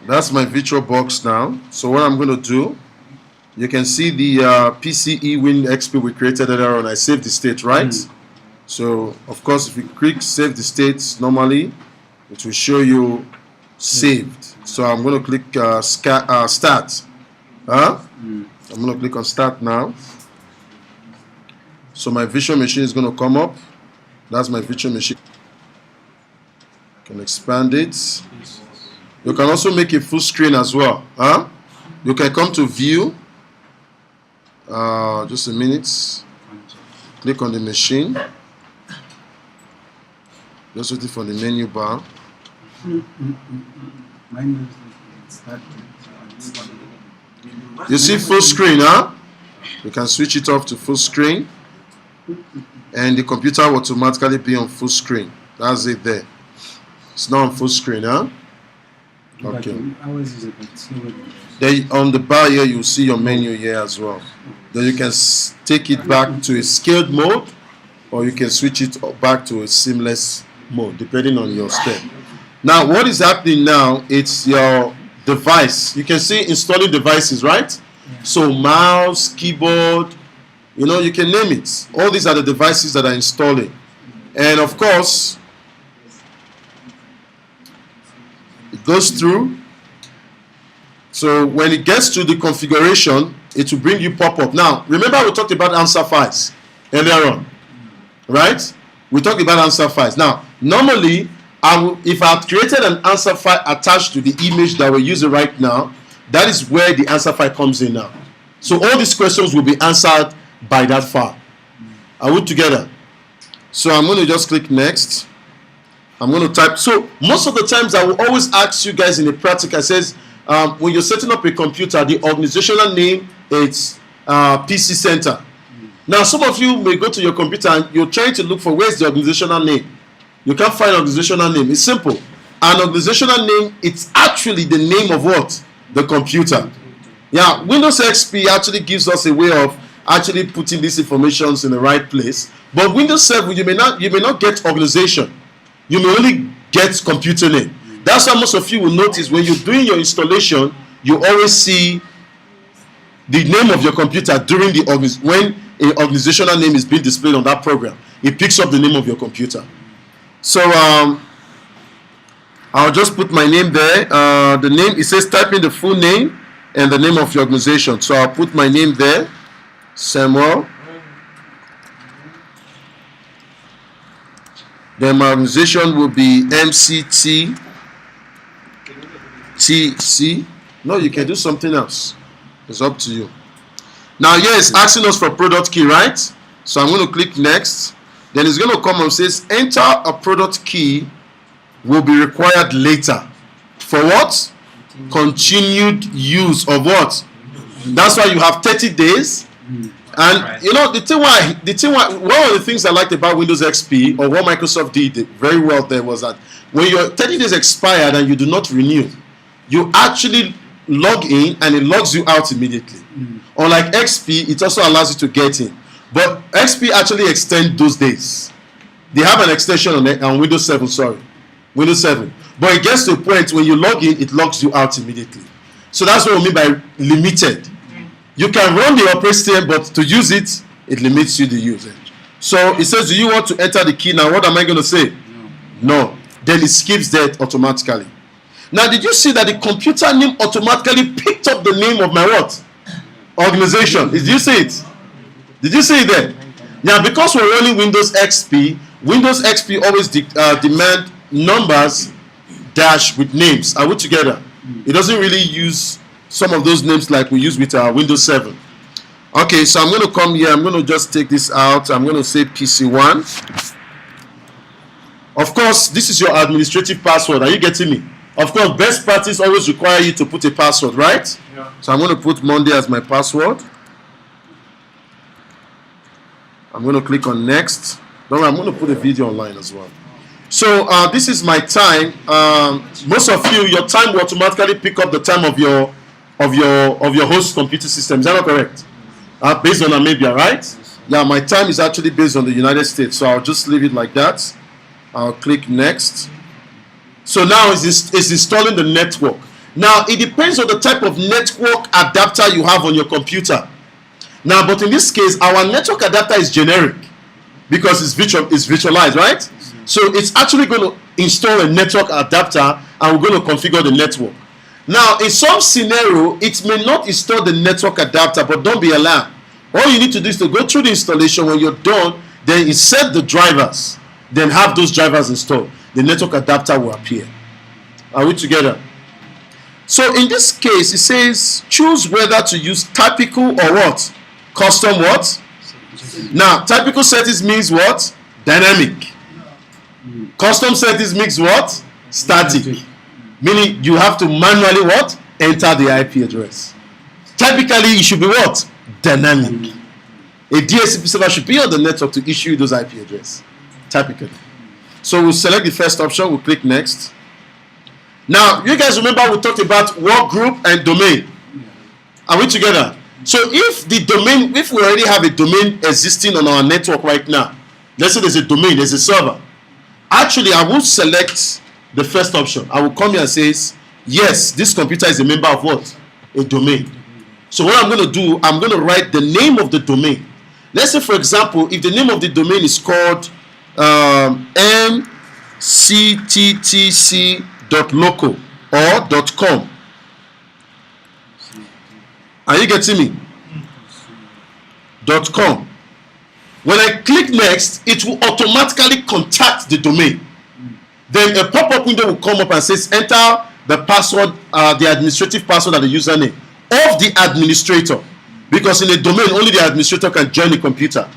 That's my virtual box now. So what I'm going to do, you can see the PCE WINXP we created earlier on. I saved the state, right? So of course, if you click save the states, normally it will show you saved. So I'm going to click start. I'm going to click on start now. So my virtual machine is going to come up. That's my virtual machine. You can expand it. You can also make it full screen as well. You can come to view. Just a minute. Click on the machine. Just waiting for the menu bar. You see full screen, You can switch it off to full screen. And the computer will automatically be on full screen. That's it there. It's now on full screen, Okay. Then on the bar here, you'll see your menu here as well. Then you can take it back to a scaled mode, or you can switch it back to a seamless mode, depending on your step. Now, what is happening now? It's your device. You can see installing devices, right? So mouse, keyboard, you can name it. All these are the devices that are installing. And of course, it goes through. So when it gets to the configuration, it will bring you pop-up. Now, remember we talked about answer files earlier on, right? We talked about answer files. Now, normally, if I had created an answer file attached to the image that we're using right now, that is where the answer file comes in now. So all these questions will be answered by that file. Are we together? So I'm going to just click next. I'm going to type. So most of the times I will always ask you guys in the practical, it says when you're setting up a computer, the organizational name is PC Center. Now some of you may go to your computer and you're trying to look for where's the organizational name. You can't find organizational name. It's simple. An organizational name, it's actually the name of what? The computer. Yeah, Windows XP actually gives us a way of actually putting these informations in the right place. But Windows 7, you may not get organization. You may only get computer name. That's why most of you will notice when you're doing your installation, you always see the name of your computer during the when an organizational name is being displayed on that program. It picks up the name of your computer. So I'll just put my name there. The name, it says type in the full name and the name of your organization. So I'll put my name there, Samuel. Then my organization will be MCTTC. No, you can do something else. It's up to you. Now here it's asking us for product key, right? So I'm going to click next. Then it's going to come and says enter a product key will be required later. For what? Continued use of what? That's why you have 30 days. And the thing why one of the things I liked about Windows XP, or what Microsoft did very well there, was that when your 30 days expired and you do not renew, you actually log in and it logs you out immediately. Unlike XP, it also allows you to get in. But XP actually extends those days. They have an extension on Windows 7, Windows 7. But it gets to a point when you log in, it logs you out immediately. So that's what we mean by limited. You can run the operating system, but to use it, it limits you the usage. So it says, do you want to enter the key now? What am I going to say? No. Then it skips that automatically. Now, did you see that the computer name automatically picked up the name of my what? Organization. Did you see it? Did you see it there? Now, because we're running Windows XP always demand numbers dash with names. Are we together? It doesn't really use some of those names like we use with Windows 7. Okay, so I'm going to come here. I'm going to just take this out. I'm going to say PC1. Of course, this is your administrative password. Are you getting me? Of course, best practice always require you to put a password, right? Yeah. So I'm going to put Monday as my password. I'm going to click on next. Don't worry, I'm going to put a video online as well. So this is my time. Most of you, your time will automatically pick up the time of your host computer system. Is that not correct? Based on Namibia, right? Yeah, my time is actually based on the United States. So I'll just leave it like that. I'll click next. So now it's installing the network. Now, it depends on the type of network adapter you have on your computer. Now, but in this case, our network adapter is generic because it's virtualized, right? So it's actually going to install a network adapter and we're going to configure the network. Now, in some scenario, it may not install the network adapter, but don't be alarmed. All you need to do is to go through the installation. When you're done, then insert the drivers, then have those drivers installed. The network adapter will appear. Are we together? So in this case, it says choose whether to use typical or what? Custom what? Now, typical settings means what? Dynamic. Custom settings means what? Static. Meaning you have to manually what? Enter the IP address. Typically, it should be what? Dynamic. A DHCP server should be on the network to issue those IP address. Typically. So we'll select the first option. We'll click next. Now, you guys remember we talked about workgroup and domain. Are we together? So if we already have a domain existing on our network right now, let's say there's a domain, there's a server. Actually, I will select the first option. I will come here and say, yes, this computer is a member of what? A domain. So what I'm going to do, I'm going to write the name of the domain. Let's say, for example, if the name of the domain is called mcttc.local or .com. Are you getting me? .com. When I click next, it will automatically contact the domain. Then a pop-up window will come up and says enter the password, the administrative password and the username of the administrator. Because in a domain, only the administrator can join the computer.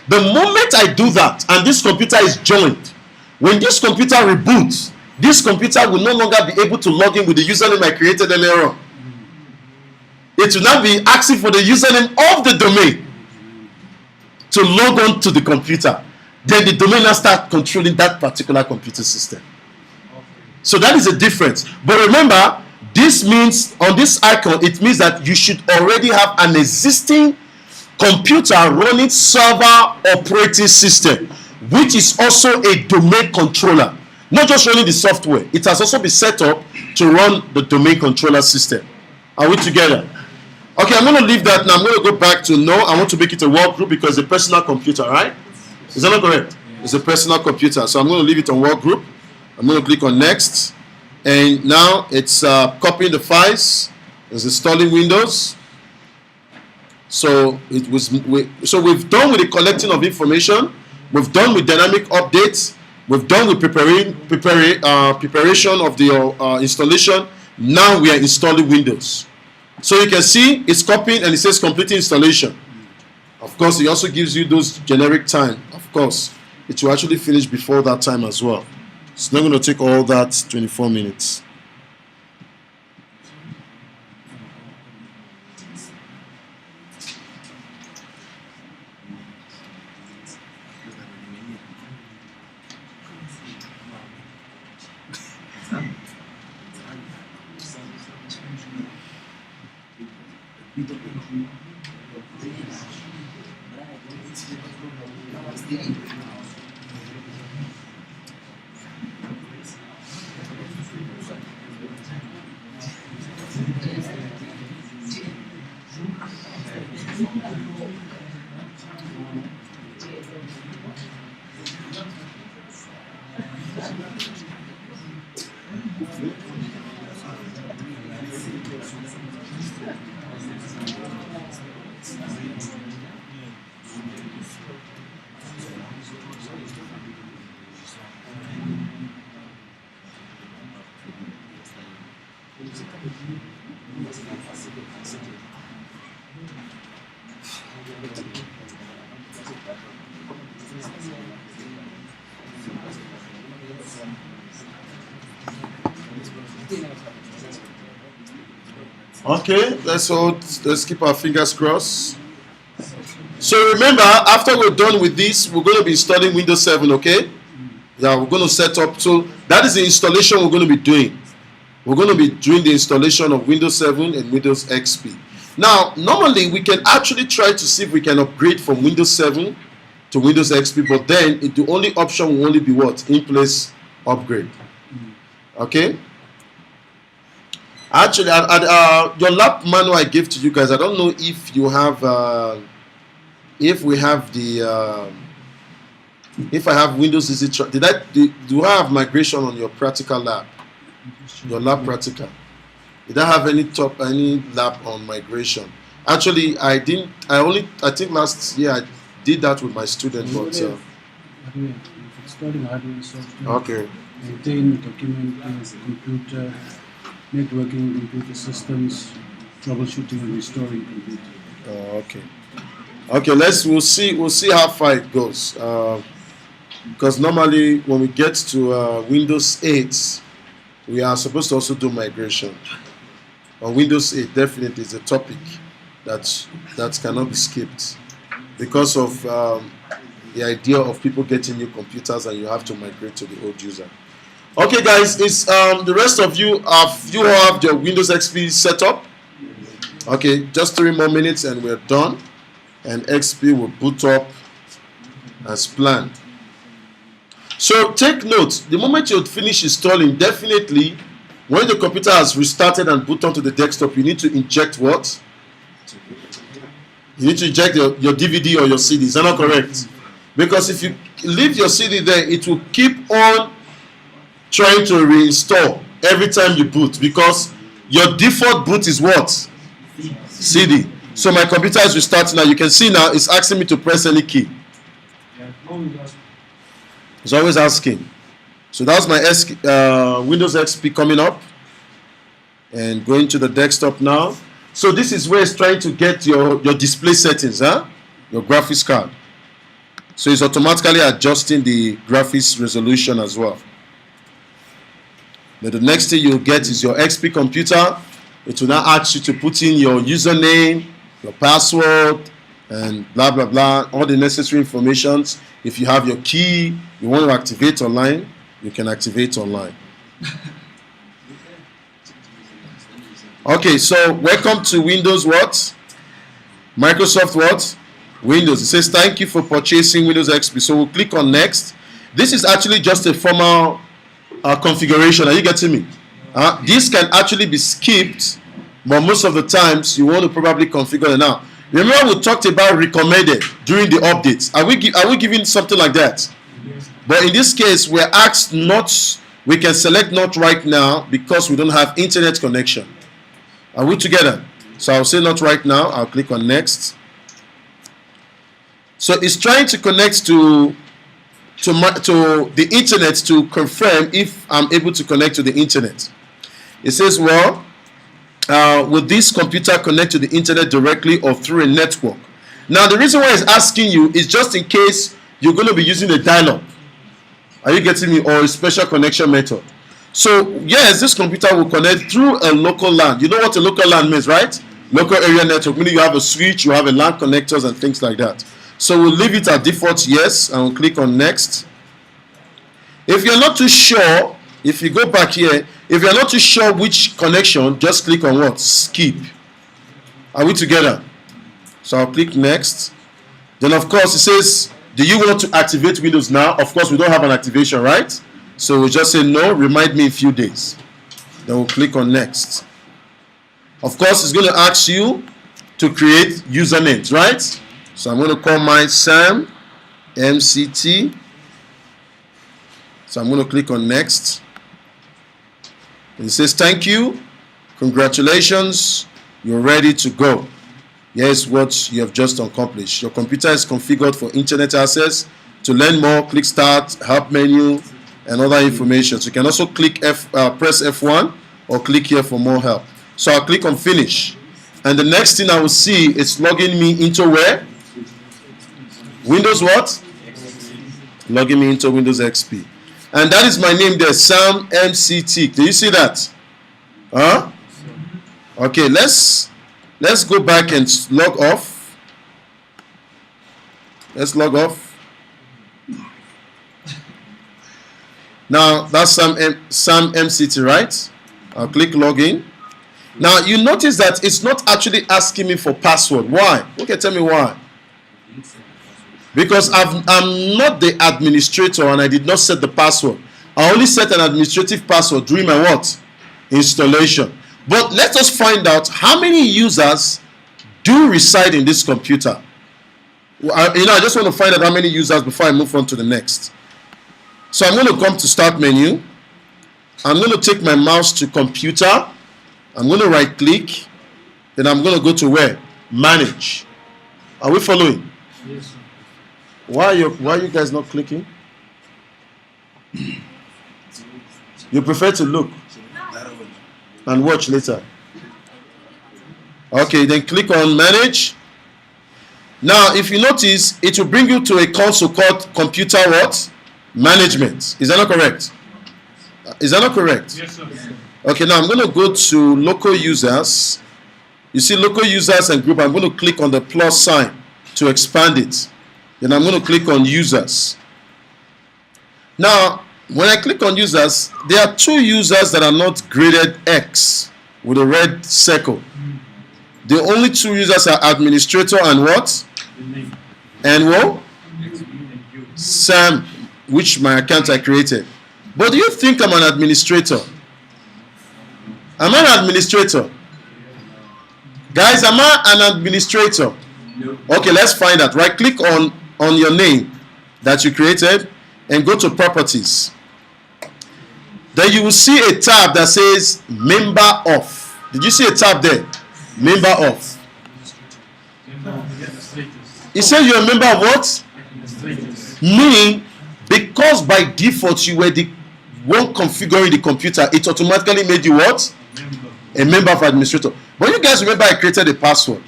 The moment I do that and this computer is joined, when this computer reboots, this computer will no longer be able to log in with the username I created earlier on. It will now be asking for the username of the domain to log on to the computer. Then the domain now starts controlling that particular computer system. So that is a difference. But remember, this means, on this icon, it means that you should already have an existing computer running server operating system, which is also a domain controller. Not just running the software. It has also been set up to run the domain controller system. Are we together? Okay, I'm going to leave that now. I'm going to go back to no. I want to make it a work group because it's a personal computer, right? Is that not correct? It's a personal computer. So I'm going to leave it on work group. I'm going to click on next. And now it's copying the files. It's installing Windows. So we've done with the collecting of information. We've done with dynamic updates. We've done with preparation of the installation. Now we are installing Windows. So you can see it's copying and it says completing installation. Of course, it also gives you those generic time. Of course, it will actually finish before that time as well. It's not going to take all that 24 minutes. Okay, let's keep our fingers crossed. So remember, after we're done with this, we're going to be installing Windows 7, okay? Yeah, we're going to set up. So that is the installation we're going to be doing. We're going to be doing the installation of Windows 7 and Windows XP. Now, normally we can actually try to see if we can upgrade from Windows 7 to Windows XP, but then the only option will only be what? In place upgrade. Okay? Actually, your lab manual I gave to you guys, I don't know if you have, if we have the, if I have Windows Easy. Do I have migration on your practical lab? Your lab practical. Did I have any lab on migration? Actually, I didn't. I think last year I did that with my student, but. Installing hardware and software. Okay. Maintain document, computer, networking, computer systems, troubleshooting and restoring computer. Okay. Okay. We'll see how far it goes. Because normally when we get to Windows 8, we are supposed to also do migration. On Windows 8, definitely is a topic that cannot be skipped because of the idea of people getting new computers and you have to migrate to the old user. Okay, guys, it's the rest of you have your Windows XP set up. Okay, just 3 more minutes and we're done, and XP will boot up as planned. So take note, the moment you finish installing, definitely when the computer has restarted and boot onto the desktop, you need to inject what? You need to inject your DVD or your CD. Is that not correct? Because if you leave your CD there, it will keep on trying to reinstall every time you boot, because your default boot is what? CD. So my computer is restarting now. You can see now it's asking me to press any key. It's always asking. So that's my Windows XP coming up and going to the desktop now. So this is where it's trying to get your display settings, your graphics card. So it's automatically adjusting the graphics resolution as well. But the next thing you'll get is your XP computer. It will now ask you to put in your username, your password, and blah blah blah, all the necessary information. If you have your key, you want to activate online, you can activate online. Okay, so welcome to Windows what? Microsoft what? Windows. It says thank you for purchasing Windows XP. So we'll click on next. This is actually just a formal configuration. Are you getting me? This can actually be skipped, but most of the times you want to probably configure it now. Remember we talked about recommended during the updates. Are we giving something like that? Yes. But in this case, we're asked not. We can select not right now because we don't have internet connection. Are we together? So I'll say not right now. I'll click on next. So it's trying to connect to the internet to confirm if I'm able to connect to the internet. It says, well, will this computer connect to the internet directly or through a network? Now, the reason why it's asking you is just in case you're going to be using a dial-up. Are you getting me? Or a special connection method. So, yes, this computer will connect through a local LAN. You know what a local LAN means, right? Local area network, meaning you have a switch, you have a LAN connectors and things like that. So we'll leave it at default yes, and we'll click on next. If you're not too sure, if you go back here, if you're not too sure which connection, just click on what? Skip. Are we together? So I'll click next. Then of course it says, do you want to activate Windows now? Of course we don't have an activation, right? So we'll just say no, remind me in a few days. Then we'll click on next. Of course it's going to ask you to create usernames, right? So I'm going to call mine Sam MCT. So I'm going to click on next. And it says thank you, congratulations, you're ready to go. Here's what you have just accomplished. Your computer is configured for internet access. To learn more, click start, help menu, and other information. So you can also click press F1 or click here for more help. So I'll click on finish. And the next thing I will see is logging me into where? Windows what? Logging me into Windows XP. And that is my name there, Sam MCT. Do you see that? Huh? Okay, let's go back and log off. Let's log off. Now that's Sam MCT, right? I'll click login. Now you notice that it's not actually asking me for password. Why? Okay, tell me why. Because I'm not the administrator and I did not set the password. I only set an administrative password during my what? Installation. But let us find out how many users do reside in this computer. I just want to find out how many users before I move on to the next. So I'm going to come to Start menu. I'm going to take my mouse to Computer. I'm going to right click. Then I'm going to go to where? Manage. Are we following? Yes, sir. Why are you guys not clicking? You prefer to look and watch later. Okay, then click on Manage. Now, if you notice, it will bring you to a console called Computer what? Management. Is that not correct? Is that not correct? Yes, sir. Okay, now I'm going to go to Local Users. You see Local Users and Group. I'm going to click on the plus sign to expand it. Then I'm going to click on Users. Now, when I click on Users, there are two users that are not graded X with a red circle. The only two users are Administrator and what? And what? Sam, which my account I created. But do you think I'm an administrator? Am I an administrator? Guys, am I an administrator? No. Okay, let's find out. Right click on your name that you created and go to Properties. Then you will see a tab that says Member Of. Did you see a tab there? Member Of. It says you're a member of what? Meaning, because by default you were the one configuring the computer, it automatically made you what? A member of administrator. But you guys remember I created a password.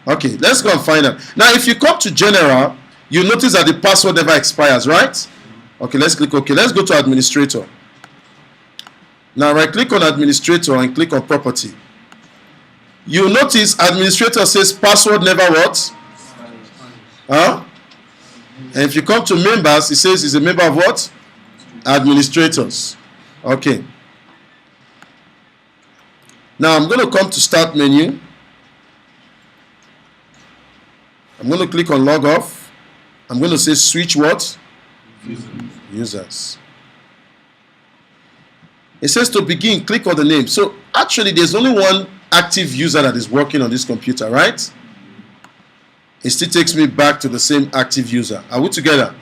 Okay, let's go and find out. Now, if you come to General, you notice that the password never expires, right? Okay, let's click OK. Let's go to Administrator. Now, right click on Administrator and click on Property. You notice Administrator says password never what? Huh? And if you come to Members, it says it's a member of what? Administrators. Okay. Now I'm going to come to Start menu. I'm going to click on Log Off. I'm going to say Switch what? Users. It says to begin, click on the name. So actually there's only one active user that is working on this computer, right? It still takes me back to the same active user. Are we together?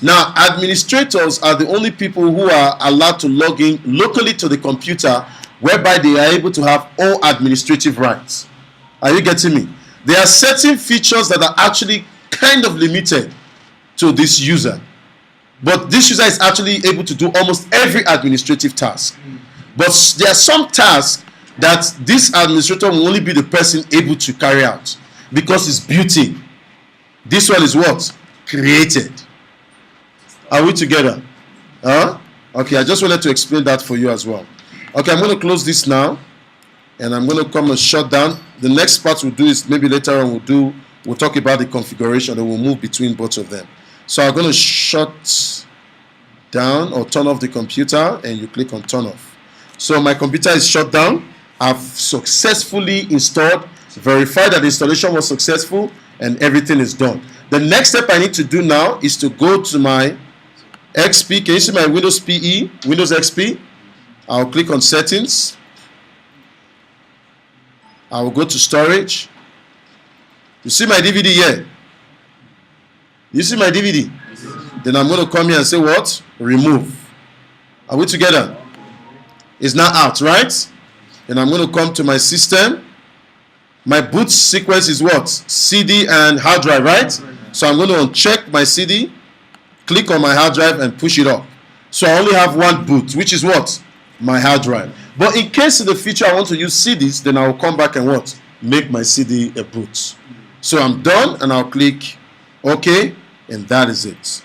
Now, administrators are the only people who are allowed to log in locally to the computer, whereby they are able to have all administrative rights. Are you getting me? There are certain features that are actually kind of limited to this user. But this user is actually able to do almost every administrative task. But there are some tasks that this administrator will only be the person able to carry out because it's built in. This one is what? Created. Are we together? Huh? Okay, I just wanted to explain that for you as well. Okay, I'm going to close this now. And I'm going to come and shut down. The next part we'll do is maybe later on we'll talk about the configuration and we'll move between both of them. So I'm going to shut down or turn off the computer and you click on turn off. So my computer is shut down. I've successfully installed, verified that the installation was successful and everything is done. The next step I need to do now is to go to my XP. Can you see my Windows PE, Windows XP? I'll click on settings. I will go to storage. You see my DVD here? You see my DVD? Then I'm going to come here and say what? Remove. Are we together? It's now out, right? Then I'm going to come to my system. My boot sequence is what? CD and hard drive, right? So I'm going to uncheck my CD, click on my hard drive and push it up. So I only have one boot, which is what? My hard drive. But in case in the future I want to use CDs, then I will come back and what? Make my CD a boot. So I'm done and I'll click OK, and that is it.